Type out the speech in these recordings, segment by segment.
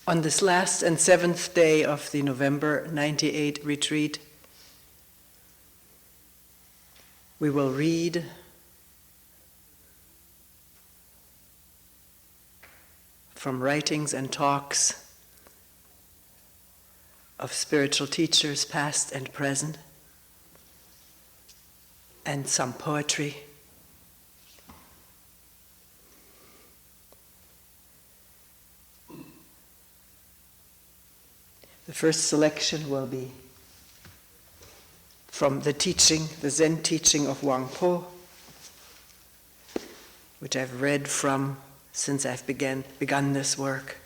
On this last and seventh day of the November 98 retreat, we will read from writings and talks of spiritual teachers past and present, and some poetry. The first selection will be from the teaching, the Zen teaching of Wang Po, which I've read from since I've begun this work.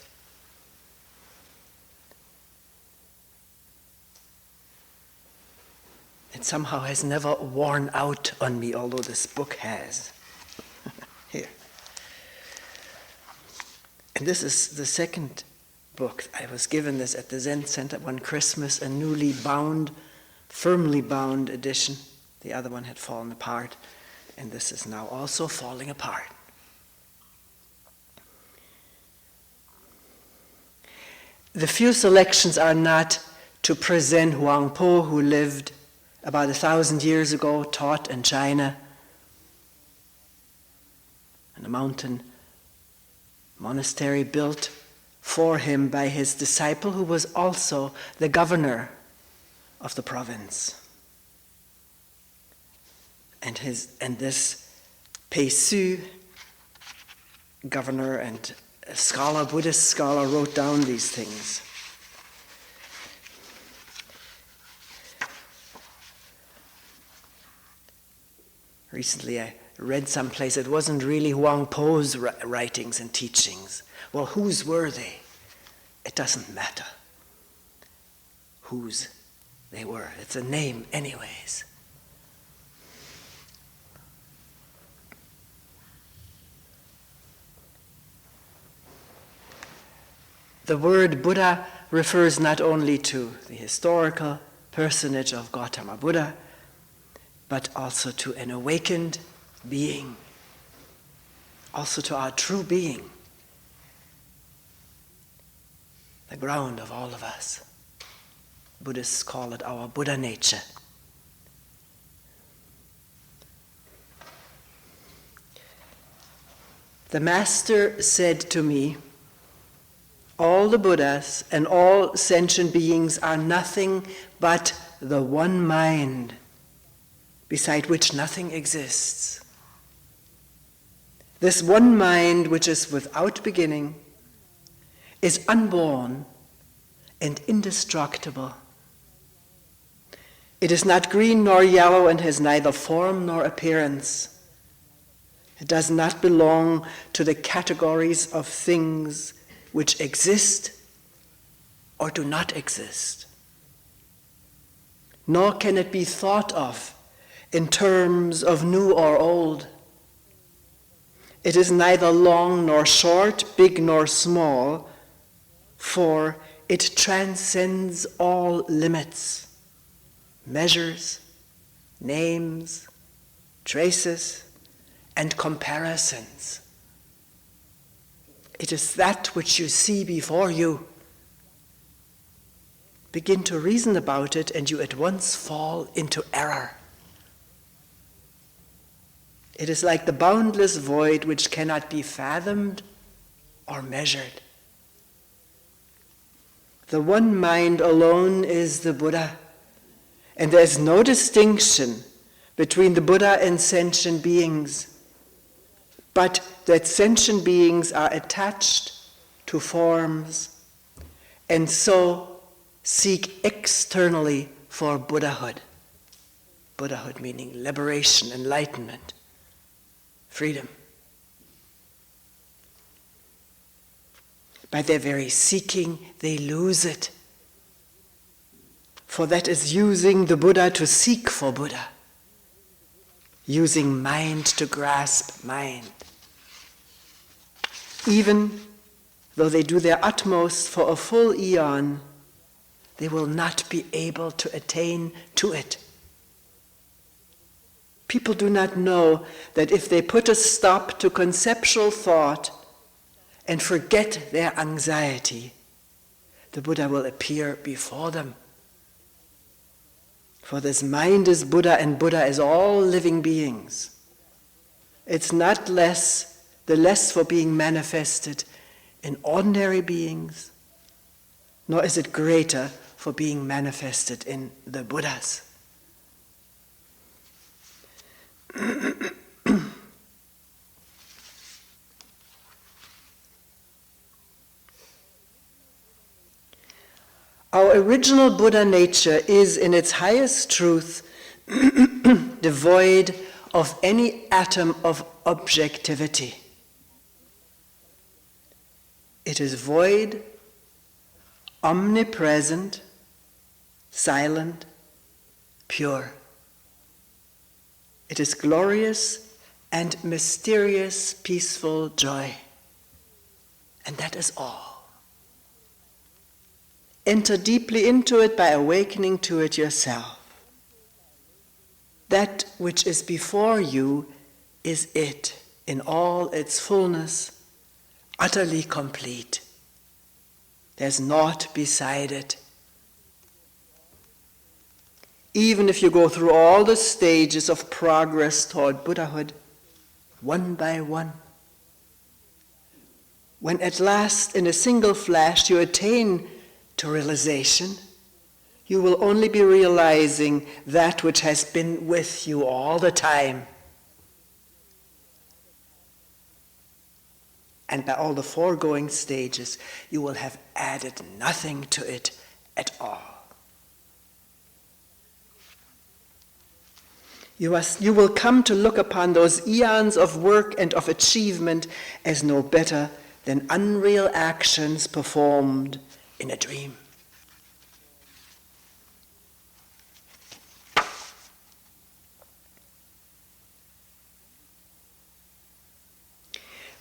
It somehow has never worn out on me, although this book has. Here. And this is the second book. I was given this at the Zen Center one Christmas, a newly bound, firmly bound edition. The other one had fallen apart, and this is now also falling apart. The few selections are not to present Wang Po, who lived about 1,000 years ago, taught in China, in a mountain monastery built for him by his disciple, who was also the governor of the province. And this Pei Su, governor and a scholar, Buddhist scholar, wrote down these things. Recently I read someplace it wasn't really Wang Po's writings and teachings. Well, whose were they? It doesn't matter whose they were. It's a name anyways. The word Buddha refers not only to the historical personage of Gautama Buddha, but also to an awakened being, also to our true being, the ground of all of us. Buddhists call it our Buddha nature. The Master said to me, all the Buddhas and all sentient beings are nothing but the one mind, beside which nothing exists. This one mind, which is without beginning, is unborn and indestructible. It is not green nor yellow and has neither form nor appearance. It does not belong to the categories of things which exist or do not exist. Nor can it be thought of in terms of new or old. It is neither long nor short, big nor small, for it transcends all limits, measures, names, traces, and comparisons. It is that which you see before you. Begin to reason about it, and you at once fall into error. It is like the boundless void which cannot be fathomed or measured. The one mind alone is the Buddha, and there is no distinction between the Buddha and sentient beings, but that sentient beings are attached to forms and so seek externally for Buddhahood. Buddhahood meaning liberation, enlightenment, freedom. By their very seeking, they lose it. For that is using the Buddha to seek for Buddha, using mind to grasp mind. Even though they do their utmost for a full eon, they will not be able to attain to it. People do not know that if they put a stop to conceptual thought and forget their anxiety, the Buddha will appear before them. For this mind is Buddha, and Buddha is all living beings. It's not the less for being manifested in ordinary beings, nor is it greater for being manifested in the Buddhas. Our original Buddha nature is, in its highest truth, devoid of any atom of objectivity. It is void, omnipresent, silent, pure. It is glorious and mysterious, peaceful joy. And that is all. Enter deeply into it by awakening to it yourself. That which is before you is it in all its fullness, utterly complete. There's naught beside it. Even if you go through all the stages of progress toward Buddhahood, one by one, when at last in a single flash you attain to realization, you will only be realizing that which has been with you all the time. And by all the foregoing stages, you will have added nothing to it at all. You will come to look upon those eons of work and of achievement as no better than unreal actions performed in a dream.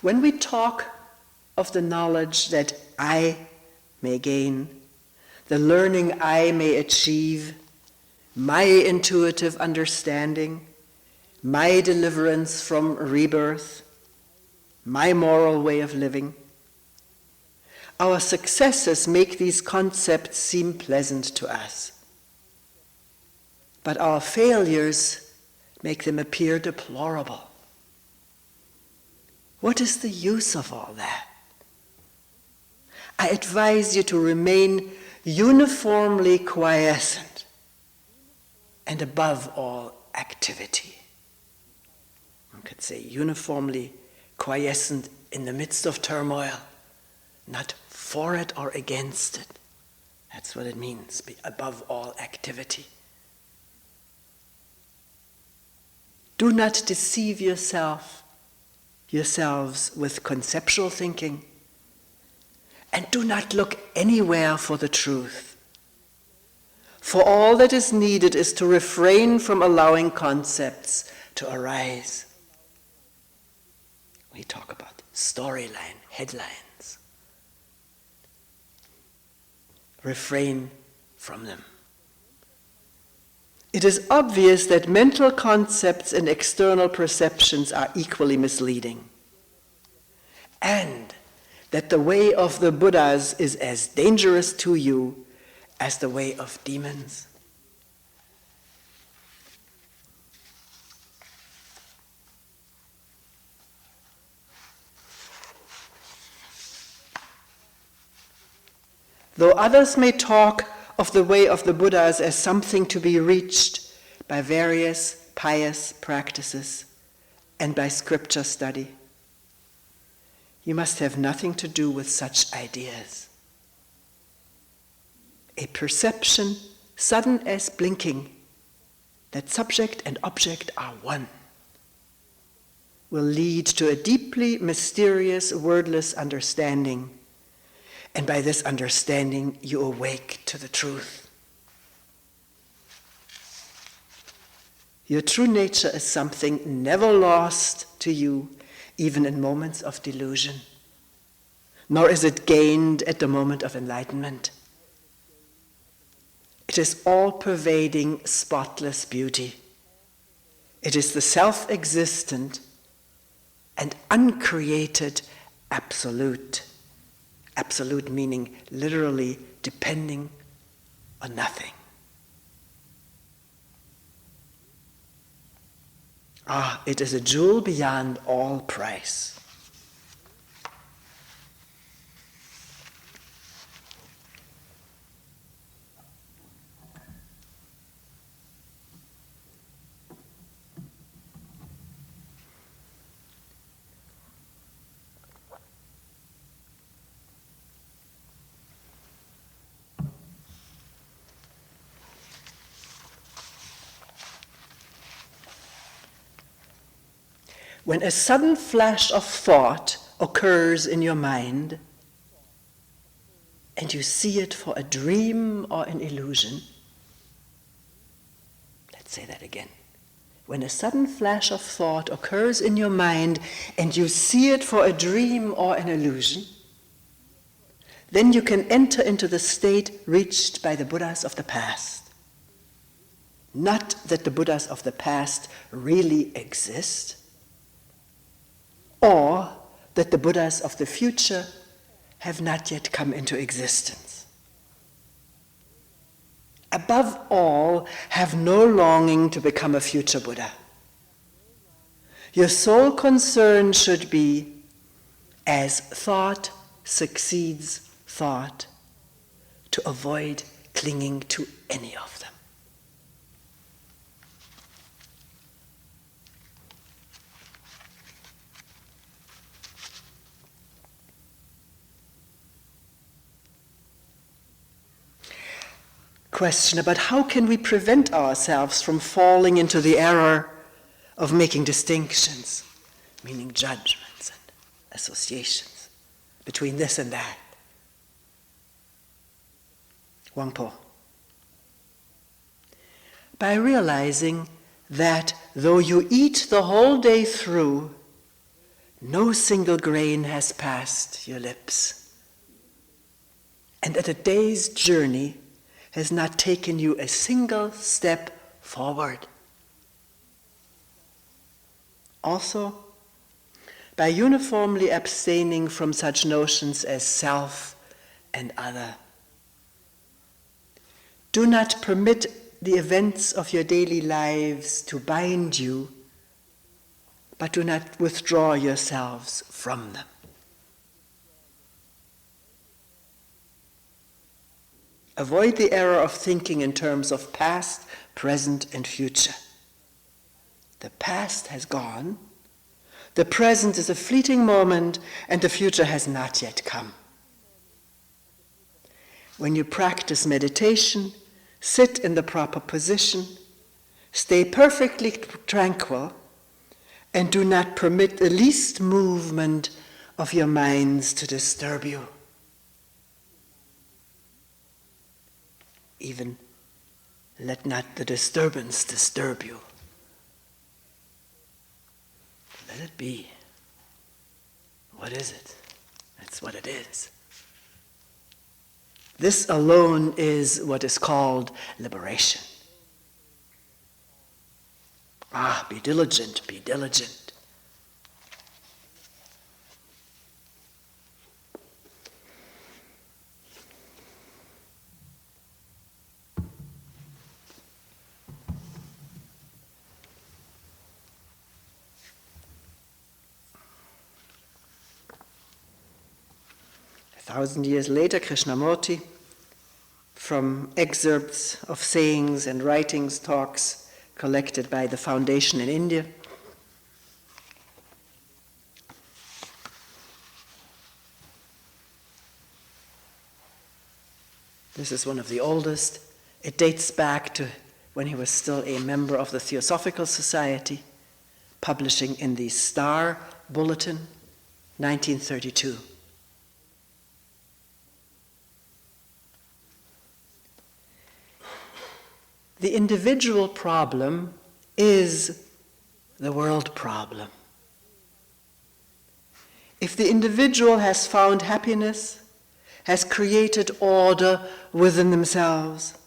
When we talk of the knowledge that I may gain, the learning I may achieve, my intuitive understanding, my deliverance from rebirth, my moral way of living, our successes make these concepts seem pleasant to us. But our failures make them appear deplorable. What is the use of all that? I advise you to remain uniformly quiescent and above all activity. One could say uniformly quiescent in the midst of turmoil, not for it or against it. That's what it means, be above all activity. Do not deceive yourselves with conceptual thinking, and do not look anywhere for the truth. For all that is needed is to refrain from allowing concepts to arise. We talk about storyline, headlines. Refrain from them. It is obvious that mental concepts and external perceptions are equally misleading, and that the way of the Buddhas is as dangerous to you as the way of demons. Though others may talk of the way of the Buddhas as something to be reached by various pious practices and by scripture study, you must have nothing to do with such ideas. A perception, sudden as blinking, that subject and object are one, will lead to a deeply mysterious, wordless understanding. And by this understanding, you awake to the truth. Your true nature is something never lost to you, even in moments of delusion. Nor is it gained at the moment of enlightenment. It is all-pervading, spotless beauty. It is the self-existent and uncreated absolute. Absolute meaning literally depending on nothing. It is a jewel beyond all price. When a sudden flash of thought occurs in your mind, and you see it for a dream or an illusion, let's say that again. When a sudden flash of thought occurs in your mind, and you see it for a dream or an illusion, then you can enter into the state reached by the Buddhas of the past. Not that the Buddhas of the past really exist, or that the Buddhas of the future have not yet come into existence. Above all, have no longing to become a future Buddha. Your sole concern should be, as thought succeeds thought, to avoid clinging to any of them. Question about how can we prevent ourselves from falling into the error of making distinctions, meaning judgments and associations between this and that. Wangpo. By realizing that though you eat the whole day through, no single grain has passed your lips, and that a day's journey has not taken you a single step forward. Also, by uniformly abstaining from such notions as self and other. Do not permit the events of your daily lives to bind you, but do not withdraw yourselves from them. Avoid the error of thinking in terms of past, present, and future. The past has gone, the present is a fleeting moment, and the future has not yet come. When you practice meditation, sit in the proper position, stay perfectly tranquil, and do not permit the least movement of your minds to disturb you. Even let not the disturbance disturb you. Let it be. What is it? That's what it is. This alone is what is called liberation. Be diligent, be diligent. A 1,000 years later, Krishnamurti, from excerpts of sayings and writings, talks collected by the Foundation in India, this is one of the oldest. It dates back to when he was still a member of the Theosophical Society, publishing in the Star Bulletin, 1932. The individual problem is the world problem. If the individual has found happiness, has created order within themselves,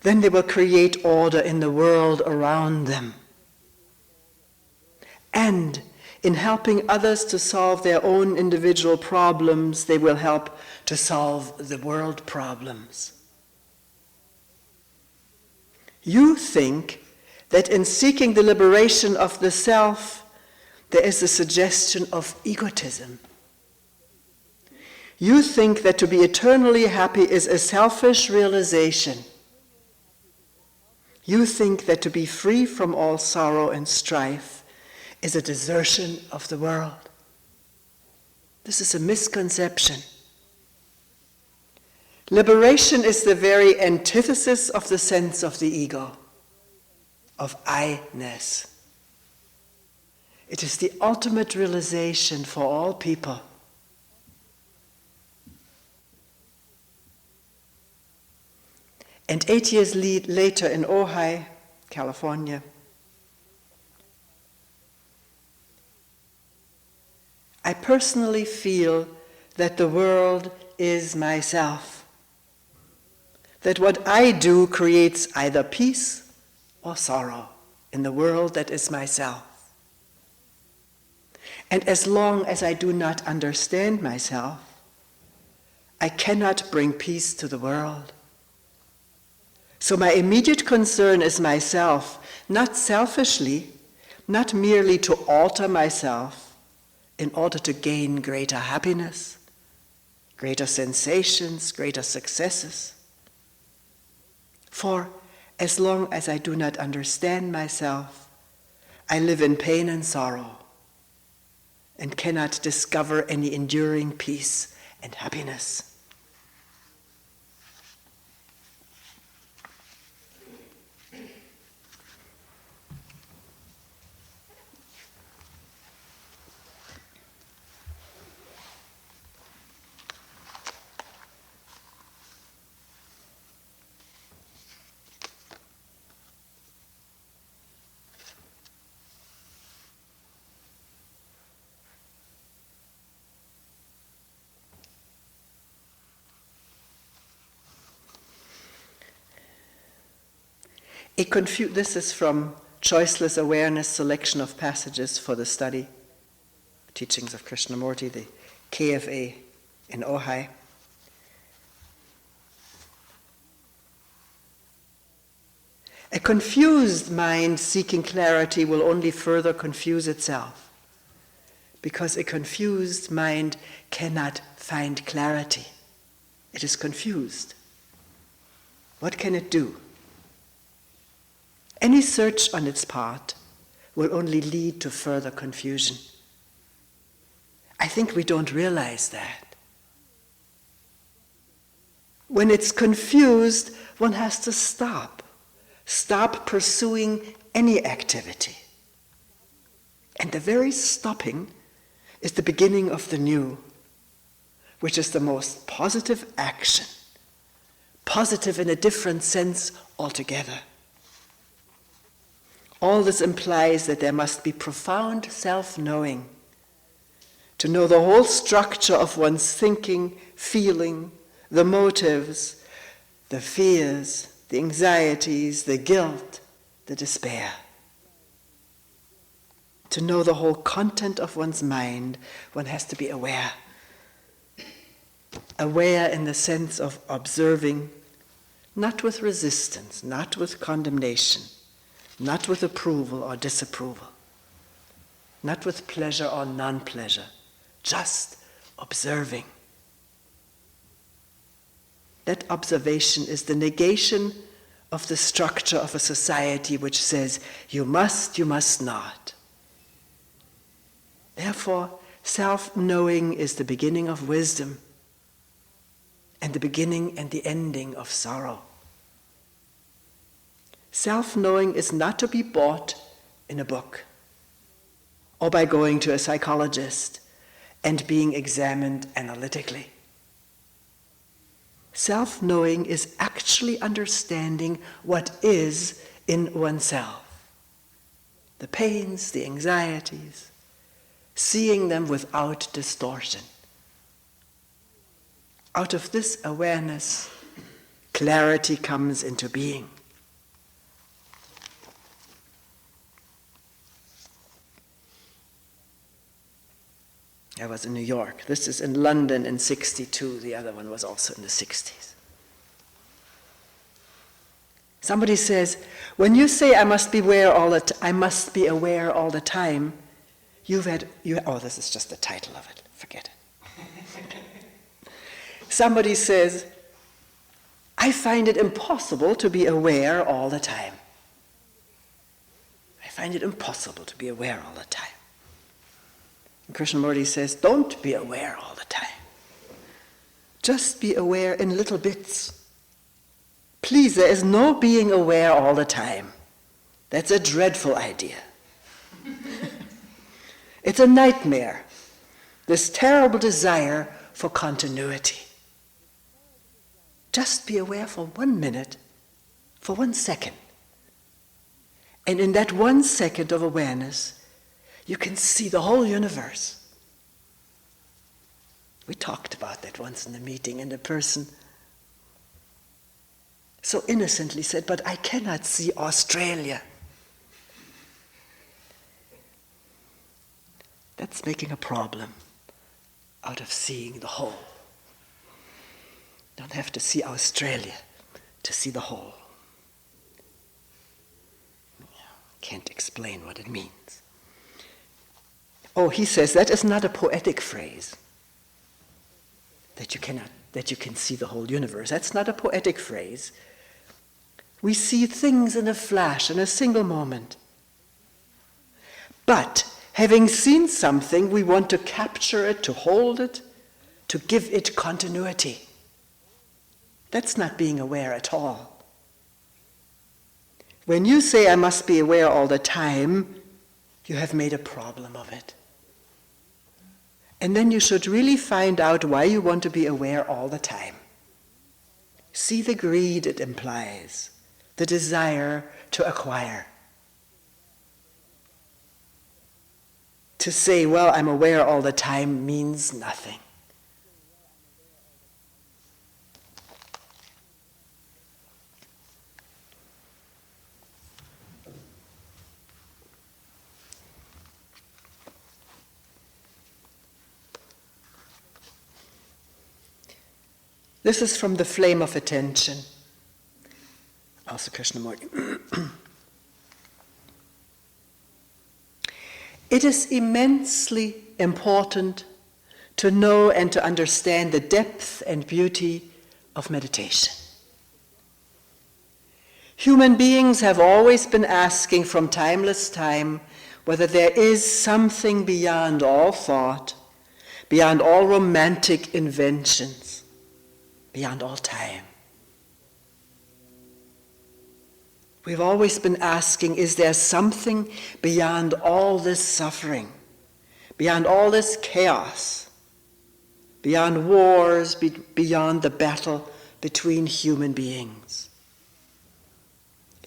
then they will create order in the world around them. And In helping others to solve their own individual problems, they will help to solve the world problems. You think that in seeking the liberation of the self, there is a suggestion of egotism. You think that to be eternally happy is a selfish realization. You think that to be free from all sorrow and strife is a desertion of the world. This is a misconception. Liberation is the very antithesis of the sense of the ego, of I-ness. It is the ultimate realization for all people. And 8 years later in Ojai, California, I personally feel that the world is myself. That what I do creates either peace or sorrow in the world that is myself. And as long as I do not understand myself, I cannot bring peace to the world. So my immediate concern is myself, not selfishly, not merely to alter myself in order to gain greater happiness, greater sensations, greater successes. For as long as I do not understand myself, I live in pain and sorrow and cannot discover any enduring peace and happiness. This is from Choiceless Awareness, Selection of Passages for the Study, Teachings of Krishnamurti, the KFA in Ojai. A confused mind seeking clarity will only further confuse itself, because a confused mind cannot find clarity. It is confused. What can it do? Any search on its part will only lead to further confusion. I think we don't realize that. When it's confused, one has to stop pursuing any activity. And the very stopping is the beginning of the new, which is the most positive action, positive in a different sense altogether. All this implies that there must be profound self-knowing, to know the whole structure of one's thinking, feeling, the motives, the fears, the anxieties, the guilt, the despair. To know the whole content of one's mind, one has to be aware. Aware in the sense of observing, not with resistance, not with condemnation, not with approval or disapproval, not with pleasure or non-pleasure, just observing. That observation is the negation of the structure of a society which says, you must not. Therefore, self-knowing is the beginning of wisdom and the beginning and the ending of sorrow. Self-knowing is not to be bought in a book or by going to a psychologist and being examined analytically. Self-knowing is actually understanding what is in oneself. The pains, the anxieties, seeing them without distortion. Out of this awareness, clarity comes into being. was in New York. This is in London in 62. The other one was also in the 60s. Somebody says, when you say I must be aware all the time, this is just the title of it. Forget it. Somebody says, I find it impossible to be aware all the time. I find it impossible to be aware all the time. And Krishnamurti says, don't be aware all the time. Just be aware in little bits. Please, there is no being aware all the time. That's a dreadful idea. It's a nightmare. This terrible desire for continuity. Just be aware for 1 minute, for 1 second. And in that 1 second of awareness, you can see the whole universe. We talked about that once in the meeting, and the person so innocently said, but I cannot see Australia. That's making a problem out of seeing the whole. Don't have to see Australia to see the whole. Can't explain what it means. Oh, he says that is not a poetic phrase. That you can see the whole universe. That's not a poetic phrase. We see things in a flash, in a single moment. But having seen something, we want to capture it, to hold it, to give it continuity. That's not being aware at all. When you say, I must be aware all the time, you have made a problem of it. And then you should really find out why you want to be aware all the time. See the greed it implies, the desire to acquire. To say, well, I'm aware all the time means nothing. This is from the Flame of Attention, also Krishnamurti. It is immensely important to know and to understand the depth and beauty of meditation. Human beings have always been asking from timeless time whether there is something beyond all thought, beyond all romantic inventions, beyond all time. We've always been asking, is there something beyond all this suffering, beyond all this chaos, beyond wars, beyond the battle between human beings?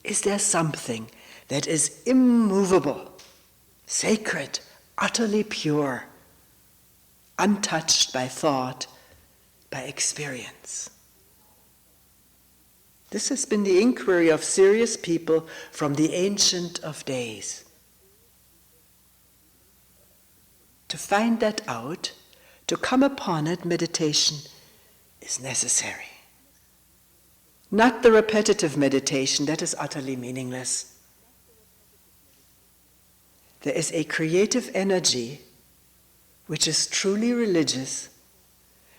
Is there something that is immovable, sacred, utterly pure, untouched by thought, by experience? This has been the inquiry of serious people from the ancient of days. To find that out, to come upon it, meditation is necessary. Not the repetitive meditation, that is utterly meaningless. There is a creative energy which is truly religious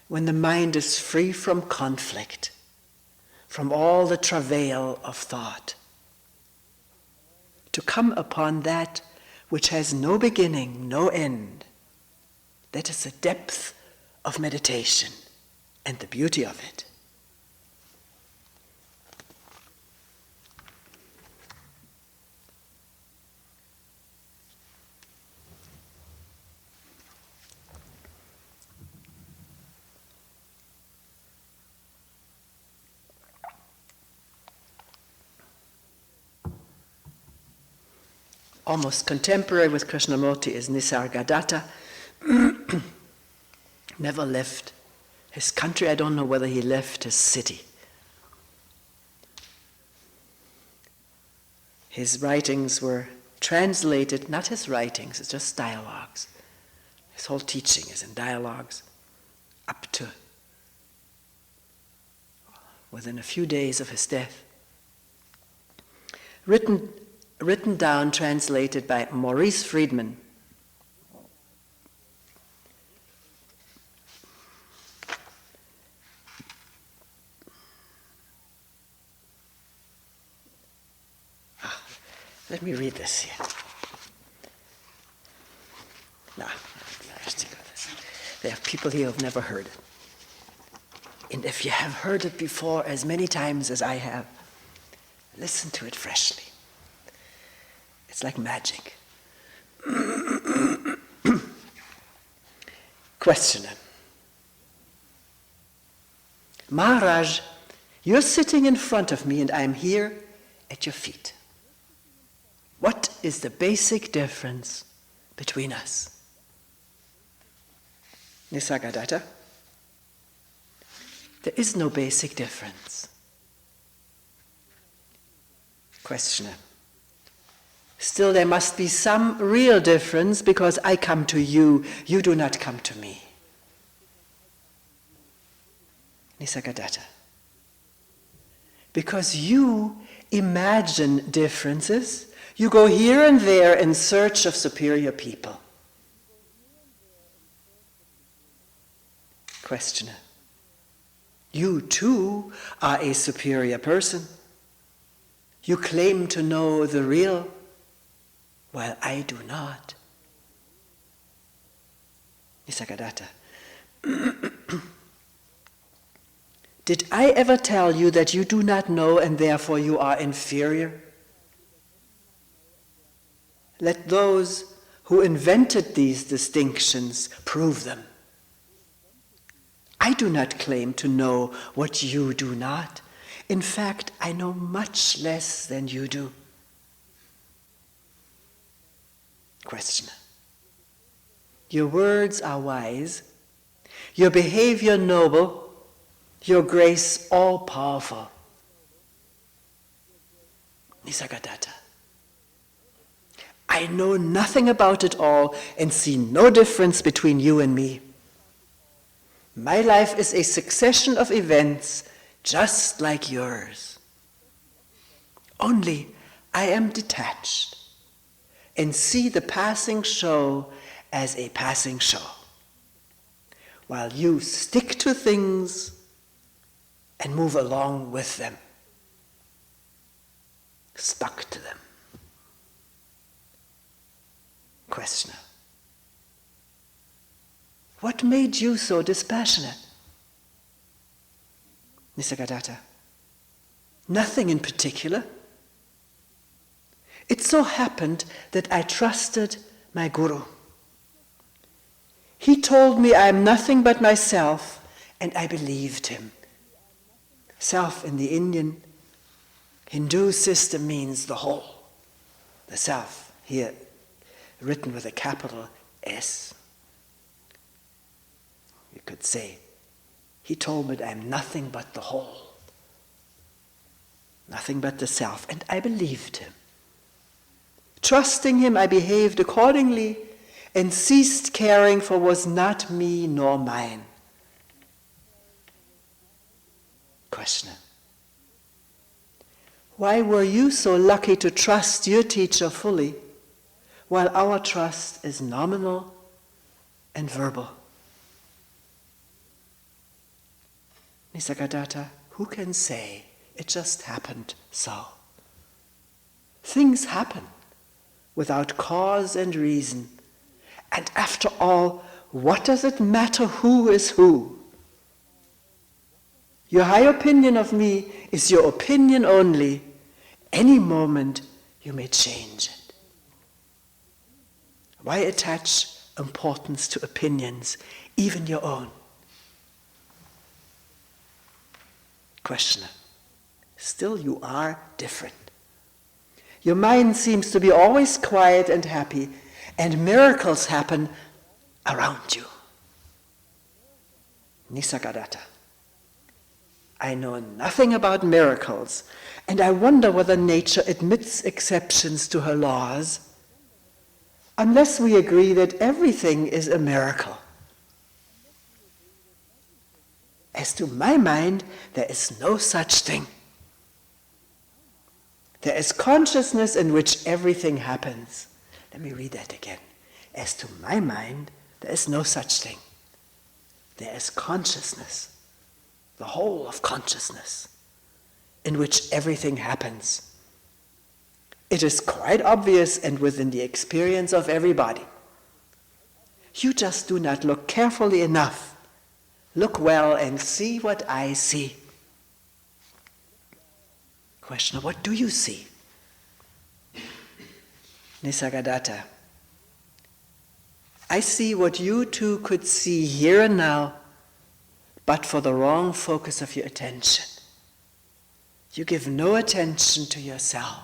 when the mind is free from conflict, from all the travail of thought. To come upon that which has no beginning, no end, that is the depth of meditation and the beauty of it. Almost contemporary with Krishnamurti is Nisargadatta. Never left his country. I don't know whether he left his city. His writings were translated, not his writings, it's just dialogues. His whole teaching is in dialogues up to within a few days of his death. Written down, translated by Maurice Friedman. Let me read this here. Now, there are people here who have never heard it. And if you have heard it before as many times as I have, listen to it freshly. It's like magic. Questioner. Maharaj, you're sitting in front of me and I'm here at your feet. What is the basic difference between us? Nisargadatta. There is no basic difference. Questioner. Still, there must be some real difference because I come to you, you do not come to me. Nisargadatta. Because you imagine differences, you go here and there in search of superior people. Questioner. You too are a superior person. You claim to know the real, while I do not. Nisargadatta. Did I ever tell you that you do not know and therefore you are inferior? Let those who invented these distinctions prove them. I do not claim to know what you do not. In fact, I know much less than you do. Questioner. Your words are wise, your behavior noble, your grace all-powerful. Nisargadatta. I know nothing about it all and see no difference between you and me. My life is a succession of events just like yours. Only I am detached and see the passing show as a passing show, while you stick to things and move along with them, stuck to them. Questioner. What made you so dispassionate? Nisargadatta. Nothing in particular. It so happened that I trusted my guru. He told me I am nothing but myself, and I believed him. Self in the Indian, Hindu system means the whole. The self, here written with a capital S. You could say, he told me that I am nothing but the whole. Nothing but the self, and I believed him. Trusting him, I behaved accordingly and ceased caring for what was not me nor mine. Questioner. Why were you so lucky to trust your teacher fully, while our trust is nominal and verbal? Nisargadatta, who can say it just happened so? Things happen without cause and reason. And after all, what does it matter who is who? Your high opinion of me is your opinion only. Any moment you may change it. Why attach importance to opinions, even your own? Questioner. Still you are different. Your mind seems to be always quiet and happy, and miracles happen around you. Nisargadatta. I know nothing about miracles, and I wonder whether nature admits exceptions to her laws. unless we agree that everything is a miracle. As to my mind, there is no such thing. There is consciousness in which everything happens. Let me read that again. As to my mind, there is no such thing. There is consciousness, the whole of consciousness, in which everything happens. It is quite obvious and within the experience of everybody. You just do not look carefully enough. Look well and see what I see. Question: what do you see? Nisargadatta: I see what you too could see here and now, but for the wrong focus of your attention. You give no attention to yourself.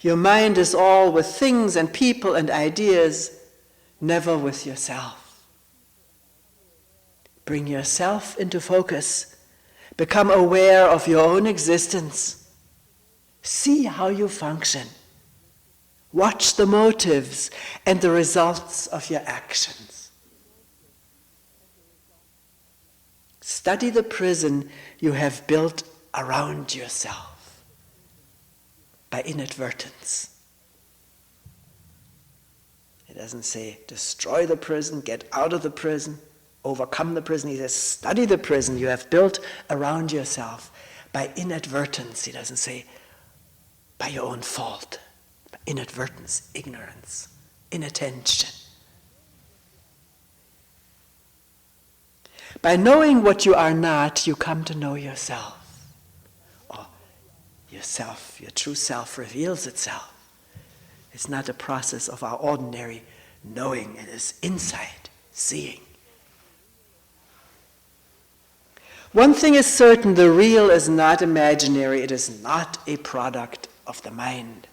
Your mind is all with things and people and ideas, never with yourself. Bring yourself into focus. Become aware of your own existence. See how you function. Watch the motives and the results of your actions. Study the prison you have built around yourself by inadvertence. It doesn't say destroy the prison, get out of the prison, overcome the prison. He says study the prison you have built around yourself by inadvertence. He doesn't say by your own fault. By inadvertence, ignorance, inattention. By knowing what you are not, you come to know yourself. Or yourself, your true self reveals itself. It's not a process of our ordinary knowing. It is insight, seeing. One thing is certain: the real is not imaginary. It is not a product of the mind.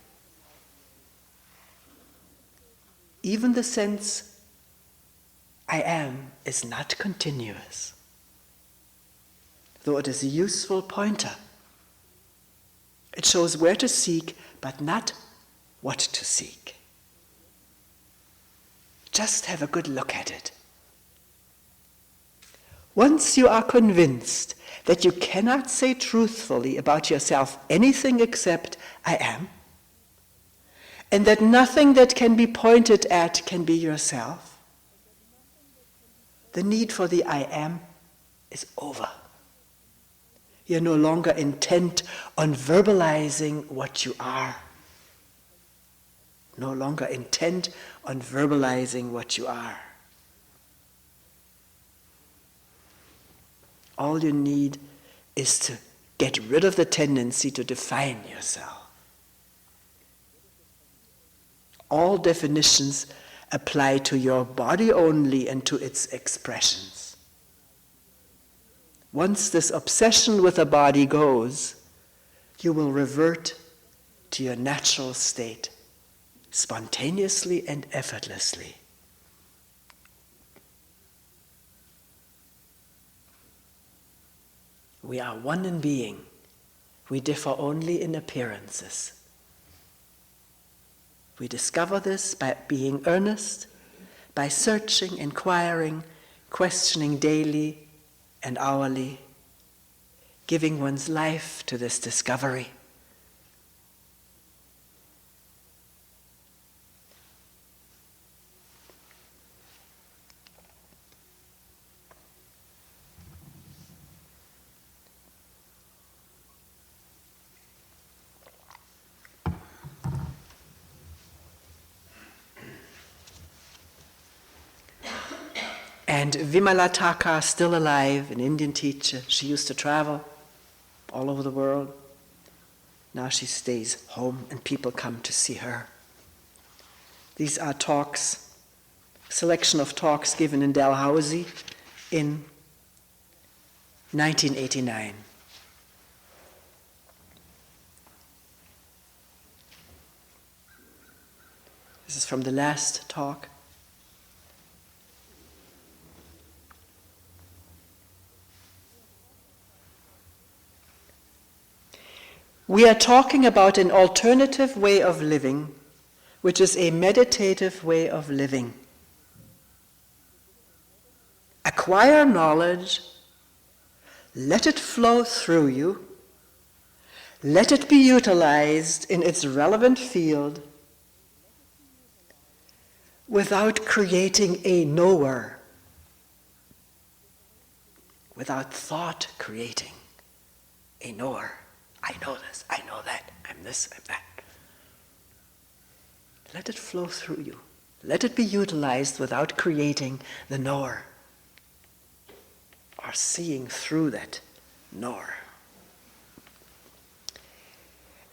Even the sense I am is not continuous, though it is a useful pointer. It shows where to seek, but not what to seek. Just have a good look at it. Once you are convinced that you cannot say truthfully about yourself anything except I am, and that nothing that can be pointed at can be yourself, the need for the I am is over. You're no longer intent on verbalizing what you are. No longer intent on verbalizing what you are. All you need is to get rid of the tendency to define yourself. All definitions apply to your body only and to its expressions. Once this obsession with the body goes, you will revert to your natural state, spontaneously and effortlessly. We are one in being. We differ only in appearances. We discover this by being earnest, by searching, inquiring, questioning daily and hourly, giving one's life to this discovery. And Vimalataka, still alive, an Indian teacher, she used to travel all over the world. Now she stays home and people come to see her. These are talks, selection of talks given in Dalhousie in 1989. This is from the last talk. We are talking about an alternative way of living which is a meditative way of living. Acquire knowledge, let it flow through you, let it be utilized in its relevant field without creating a knower, without thought creating a knower. I know this, I know that, I'm this, I'm that. Let it flow through you. Let it be utilized without creating the knower or seeing through that knower.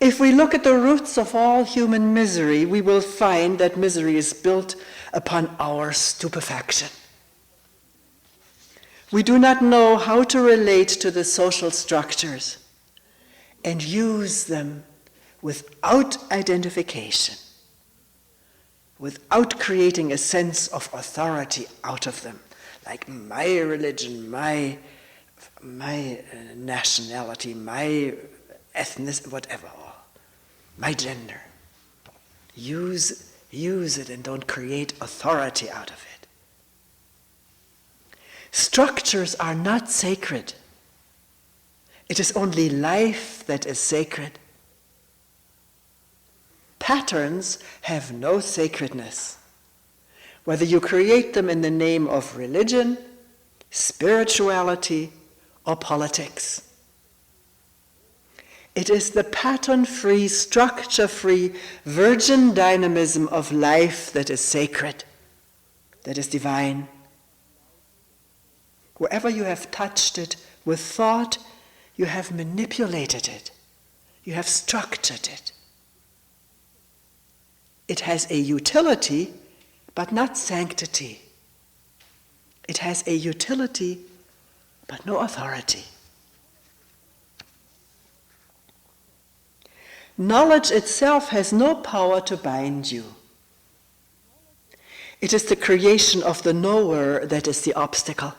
If we look at the roots of all human misery, we will find that misery is built upon our stupefaction. We do not know how to relate to the social structures and use them without identification, without creating a sense of authority out of them, like my religion, my nationality, my ethnicity, whatever, my gender. Use it and don't create authority out of it. Structures are not sacred. It is only life that is sacred. Patterns have no sacredness, whether you create them in the name of religion, spirituality, or politics. It is the pattern-free, structure-free, virgin dynamism of life that is sacred, that is divine. Wherever you have touched it with thought, you have manipulated it. You have structured it. It has a utility, but not sanctity. It has a utility, but no authority. Knowledge itself has no power to bind you. It is the creation of the knower that is the obstacle.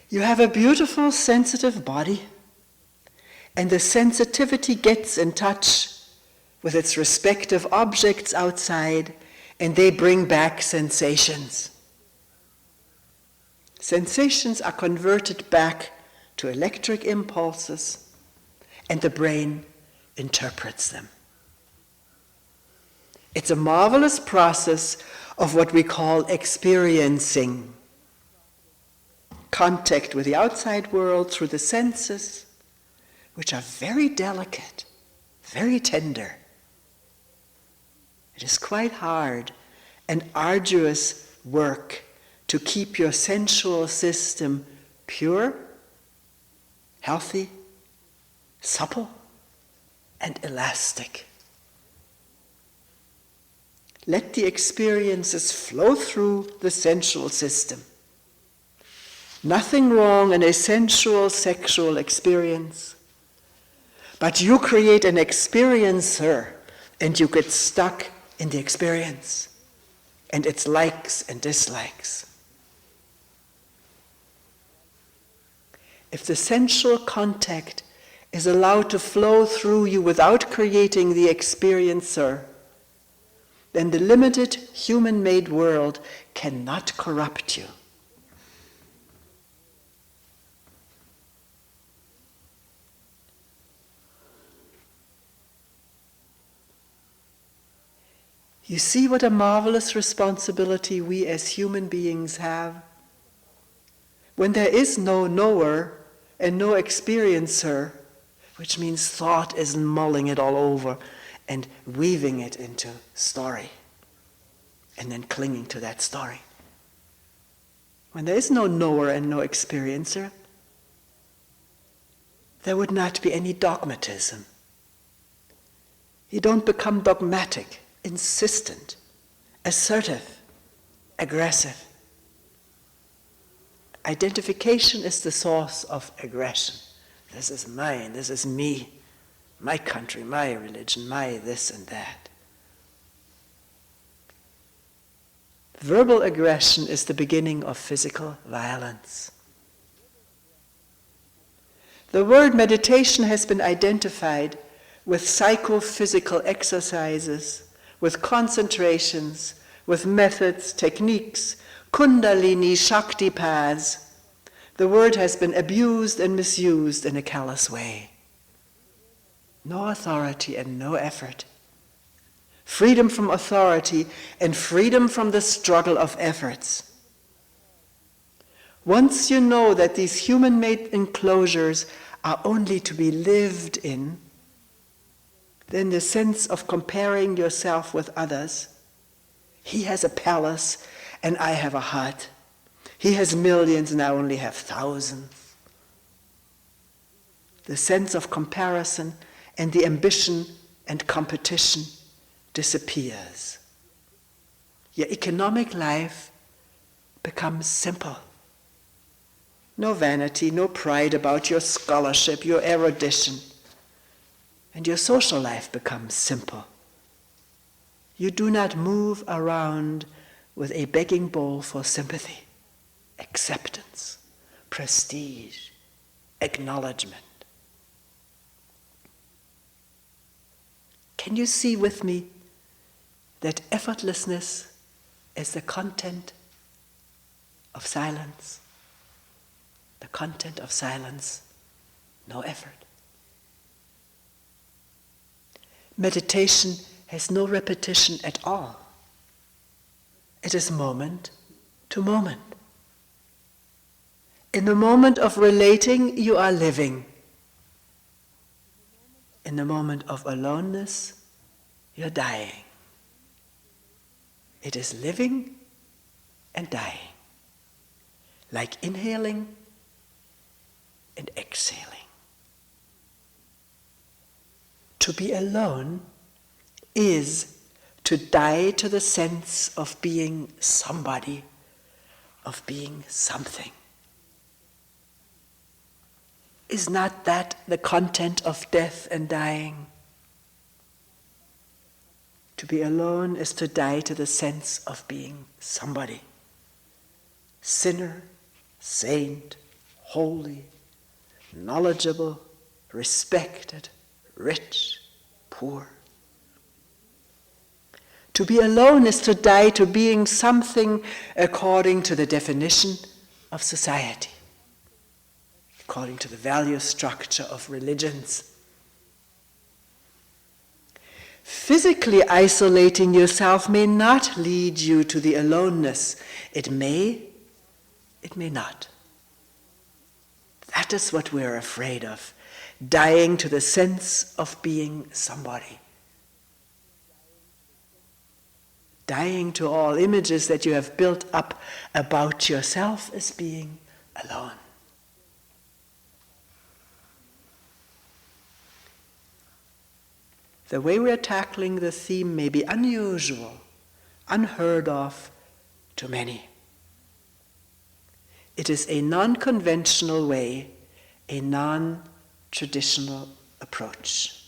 You have a beautiful, sensitive body, and the sensitivity gets in touch with its respective objects outside, and they bring back sensations. Sensations are converted back to electric impulses, and the brain interprets them. It's a marvelous process of what we call experiencing. Contact with the outside world through the senses, which are very delicate, very tender. It is quite hard and arduous work to keep your sensual system pure, healthy, supple, and elastic. Let the experiences flow through the sensual system. Nothing wrong in a sensual sexual experience, but you create an experiencer and you get stuck in the experience and its likes and dislikes. If the sensual contact is allowed to flow through you without creating the experiencer, then the limited human-made world cannot corrupt you. You see what a marvelous responsibility we as human beings have? When there is no knower and no experiencer, which means thought isn't mulling it all over and weaving it into story and then clinging to that story. When there is no knower and no experiencer, there would not be any dogmatism. You don't become dogmatic, insistent, assertive, aggressive. Identification is the source of aggression. This is mine, this is me, my country, my religion, my this and that. Verbal aggression is the beginning of physical violence. The word meditation has been identified with psychophysical exercises, with concentrations, with methods, techniques, Kundalini Shakti paths. The word has been abused and misused in a callous way. No authority and no effort. Freedom from authority and freedom from the struggle of efforts. Once you know that these human-made enclosures are only to be lived in, then the sense of comparing yourself with others, he has a palace and I have a hut. He has millions and I only have thousands. The sense of comparison and the ambition and competition disappears. Your economic life becomes simple. No vanity, no pride about your scholarship, your erudition. And your social life becomes simple. You do not move around with a begging bowl for sympathy, acceptance, prestige, acknowledgement. Can you see with me that effortlessness is the content of silence? The content of silence, no effort. Meditation has no repetition at all. It is moment to moment. In the moment of relating, you are living. In the moment of aloneness, you're dying. It is living and dying, like inhaling and exhaling. To be alone is to die to the sense of being somebody, of being something. Is not that the content of death and dying? To be alone is to die to the sense of being somebody. Sinner, saint, holy, knowledgeable, respected, rich, poor. To be alone is to die to being something according to the definition of society, according to the value structure of religions. Physically isolating yourself may not lead you to the aloneness. It may not. That is what we're afraid of, dying to the sense of being somebody. Dying to all images that you have built up about yourself as being alone. The way we are tackling the theme may be unusual, unheard of to many. It is a non-conventional way, a non-traditional approach.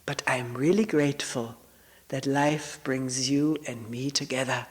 But I am really grateful that life brings you and me together.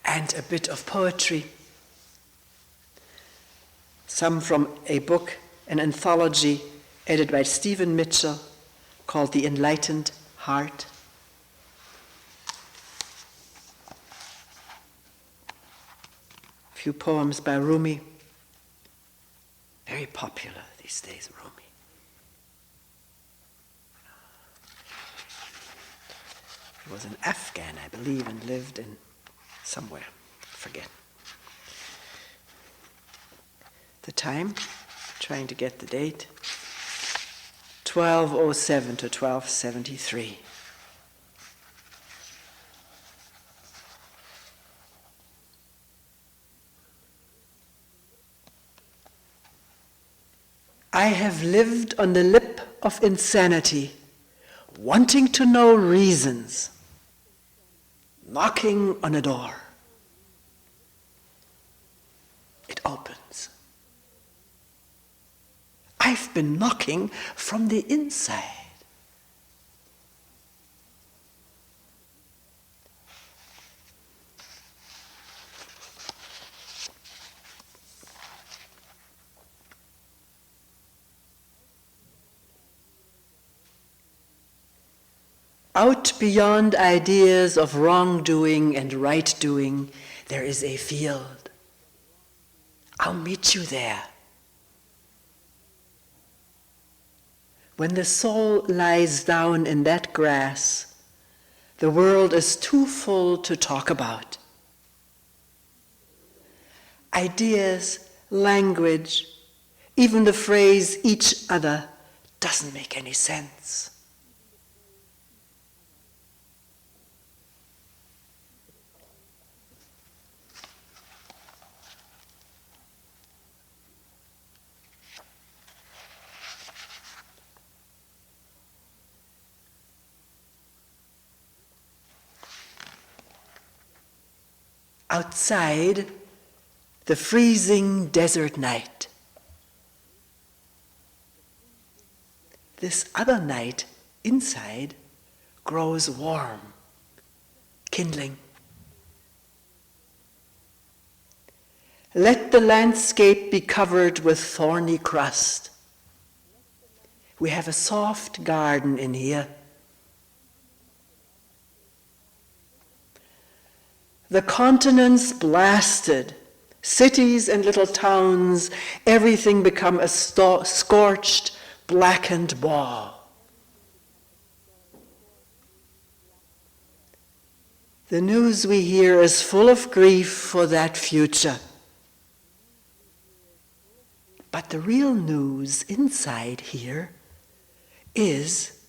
And a bit of poetry. Some from a book, an anthology edited by Stephen Mitchell called The Enlightened Heart. A few poems by Rumi. Very popular these days, Rumi. He was an Afghan, I believe, and lived in somewhere, forget. The time, trying to get the date, 1207 to 1273. I have lived on the lip of insanity, wanting to know reasons, knocking on a door. It opens. I've been knocking from the inside. Out beyond ideas of wrongdoing and right-doing, there is a field. I'll meet you there. When the soul lies down in that grass, the world is too full to talk about. Ideas, language, even the phrase each other doesn't make any sense. Outside, the freezing desert night. This other night, inside, grows warm, kindling. Let the landscape be covered with thorny crust. We have a soft garden in here. The continents blasted, cities and little towns, everything become a scorched, blackened ball. The news we hear is full of grief for that future. But the real news inside here is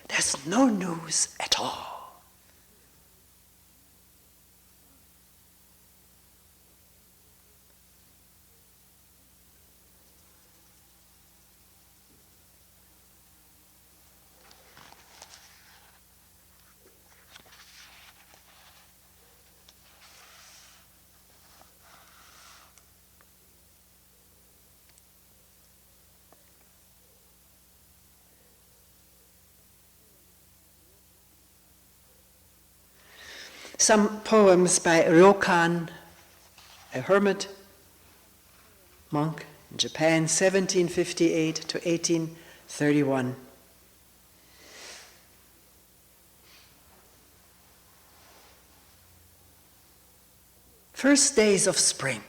there's no news at all. Some poems by Ryokan, a hermit, monk in Japan, 1758 to 1831. First days of spring.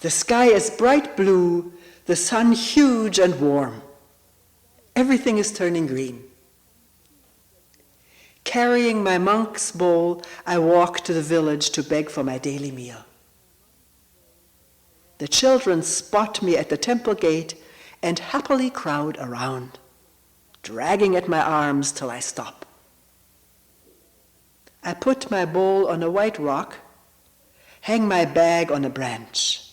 The sky is bright blue, the sun huge and warm. Everything is turning green. Carrying my monk's bowl, I walk to the village to beg for my daily meal. The children spot me at the temple gate and happily crowd around, dragging at my arms till I stop. I put my bowl on a white rock, hang my bag on a branch.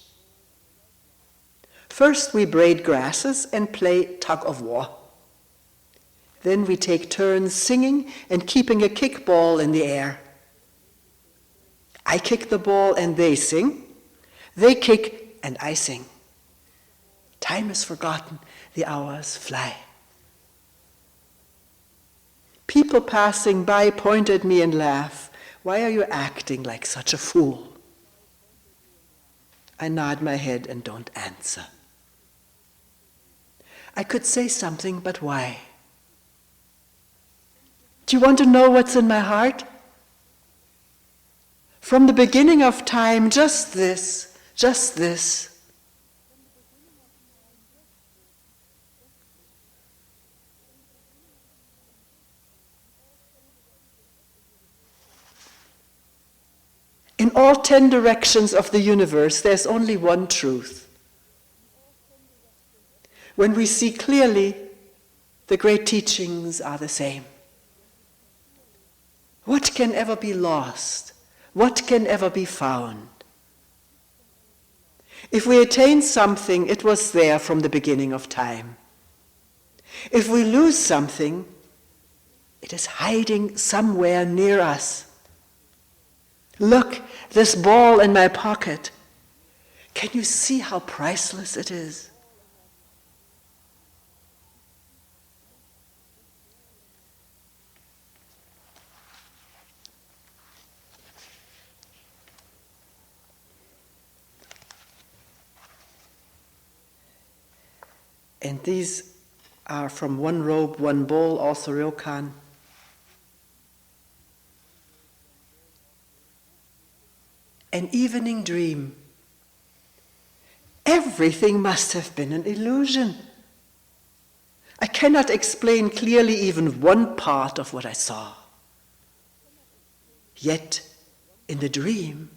First we braid grasses and play tug of war. Then we take turns singing and keeping a kickball in the air. I kick the ball and they sing. They kick and I sing. Time is forgotten, the hours fly. People passing by point at me and laugh. Why are you acting like such a fool? I nod my head and don't answer. I could say something, but why? Do you want to know what's in my heart? From the beginning of time, just this, just this. In all 10 directions of the universe, there's only one truth. When we see clearly, the great teachings are the same. What can ever be lost? What can ever be found? If we attain something, it was there from the beginning of time. If we lose something, it is hiding somewhere near us. Look, this ball in my pocket. Can you see how priceless it is? And these are from One Robe, One Bowl, also Ryokan. An evening dream. Everything must have been an illusion. I cannot explain clearly even one part of what I saw. Yet, in the dream,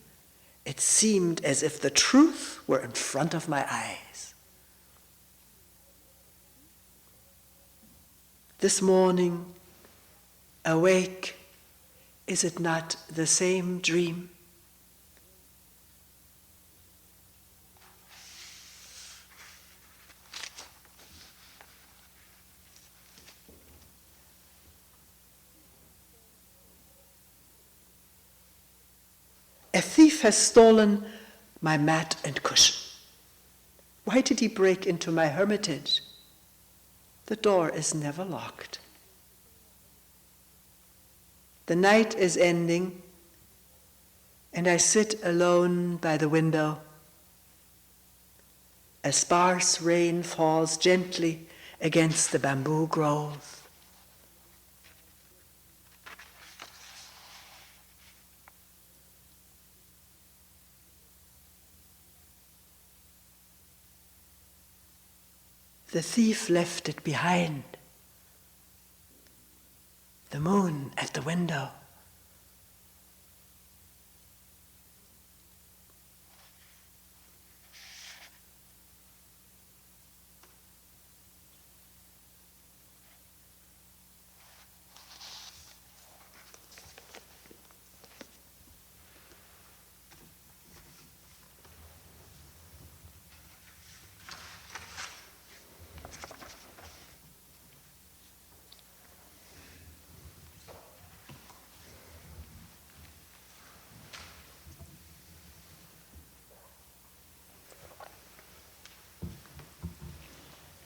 it seemed as if the truth were in front of my eyes. This morning, awake, is it not the same dream? A thief has stolen my mat and cushion. Why did he break into my hermitage? The door is never locked. The night is ending, and I sit alone by the window. A sparse rain falls gently against the bamboo grove. The thief left it behind. The moon at the window.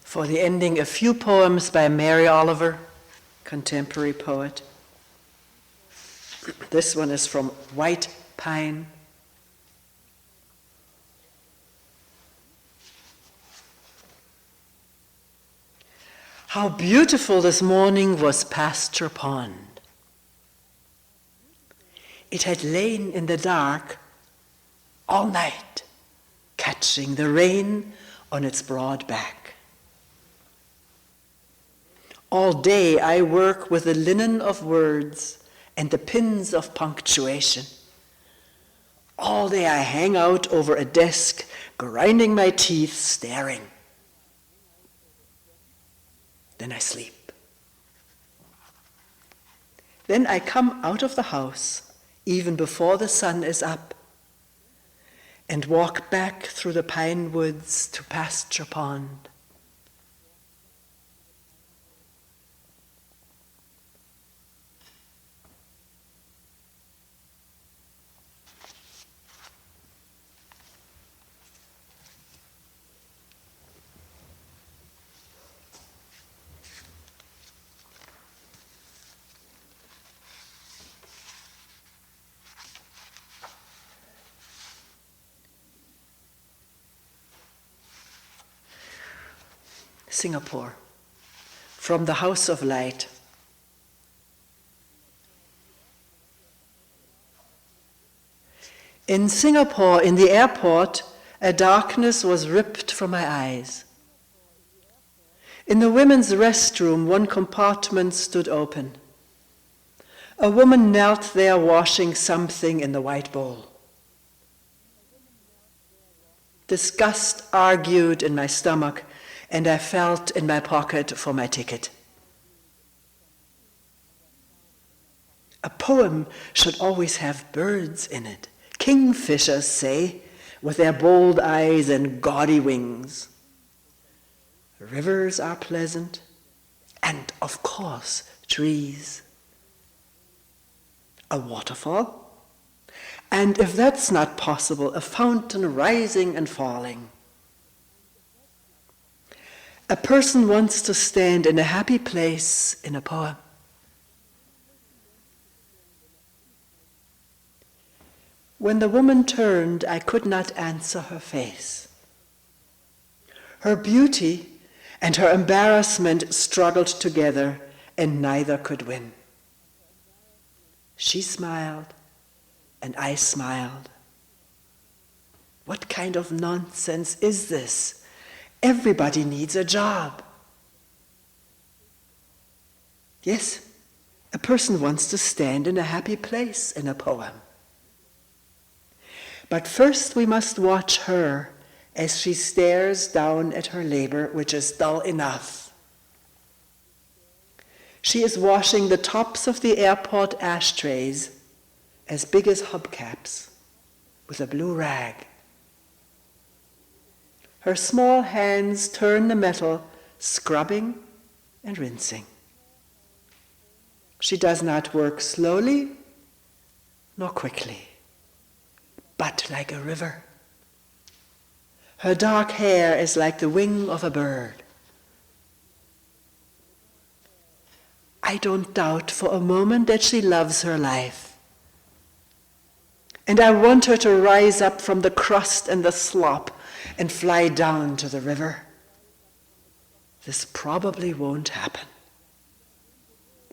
For the ending, a few poems by Mary Oliver, contemporary poet. This one is from White Pine. How beautiful this morning was Pasture Pond. It had lain in the dark all night, catching the rain on its broad back. All day I work with the linen of words and the pins of punctuation. All day I hang out over a desk, grinding my teeth, staring. Then I sleep. Then I come out of the house, even before the sun is up, and walk back through the pine woods to Pasture Pond. Singapore, from the House of Light. In Singapore, in the airport, a darkness was ripped from my eyes. In the women's restroom, one compartment stood open. A woman knelt there washing something in the white bowl. Disgust argued in my stomach, and I felt in my pocket for my ticket. A poem should always have birds in it. Kingfishers say, with their bold eyes and gaudy wings. Rivers are pleasant, and of course, trees. A waterfall, and if that's not possible, a fountain rising and falling. A person wants to stand in a happy place in a poem. When the woman turned, I could not answer her face. Her beauty and her embarrassment struggled together, and neither could win. She smiled, and I smiled. What kind of nonsense is this? Everybody needs a job. Yes, a person wants to stand in a happy place in a poem. But first we must watch her as she stares down at her labor, which is dull enough. She is washing the tops of the airport ashtrays, as big as hubcaps, with a blue rag. Her small hands turn the metal, scrubbing and rinsing. She does not work slowly nor quickly, but like a river. Her dark hair is like the wing of a bird. I don't doubt for a moment that she loves her life. And I want her to rise up from the crust and the slop and fly down to the river. This probably won't happen.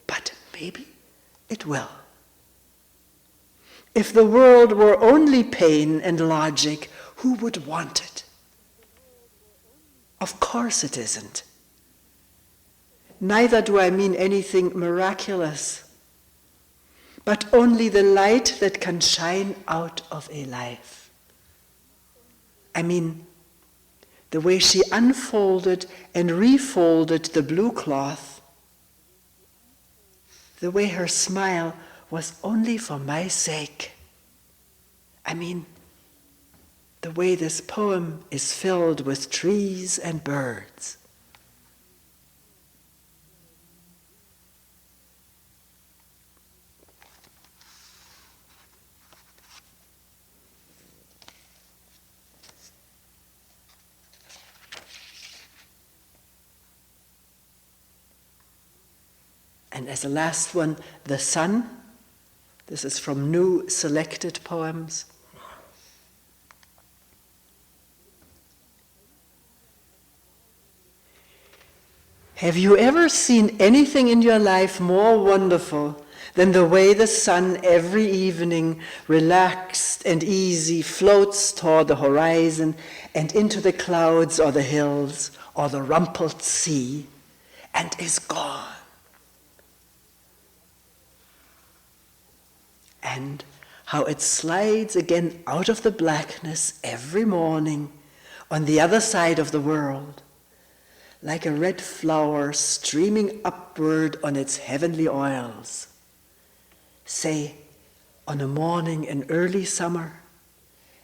But maybe it will. If the world were only pain and logic, who would want it? Of course it isn't. Neither do I mean anything miraculous, but only the light that can shine out of a life. I mean, the way she unfolded and refolded the blue cloth, the way her smile was only for my sake. I mean, the way this poem is filled with trees and birds. And as a last one, the sun. This is from New Selected Poems. Have you ever seen anything in your life more wonderful than the way the sun every evening, relaxed and easy, floats toward the horizon and into the clouds or the hills or the rumpled sea and is gone? And how it slides again out of the blackness every morning on the other side of the world, like a red flower streaming upward on its heavenly oils. Say, on a morning in early summer,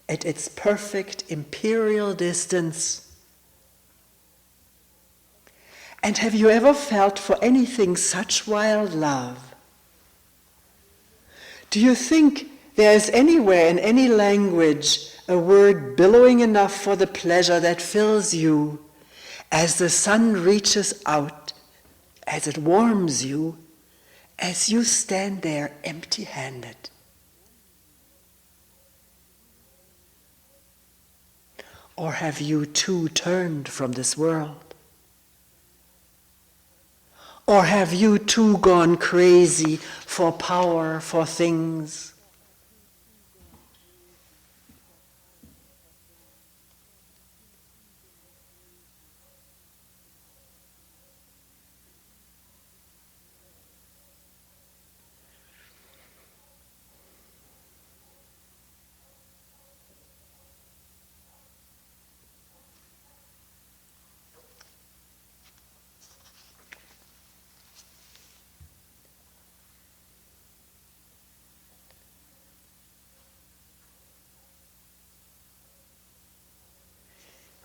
at its perfect imperial distance. And have you ever felt for anything such wild love? Do you think there is anywhere in any language a word billowing enough for the pleasure that fills you as the sun reaches out, as it warms you, as you stand there empty-handed? Or have you too turned from this world? Or have you too gone crazy for power, for things?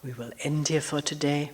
We will end here for today.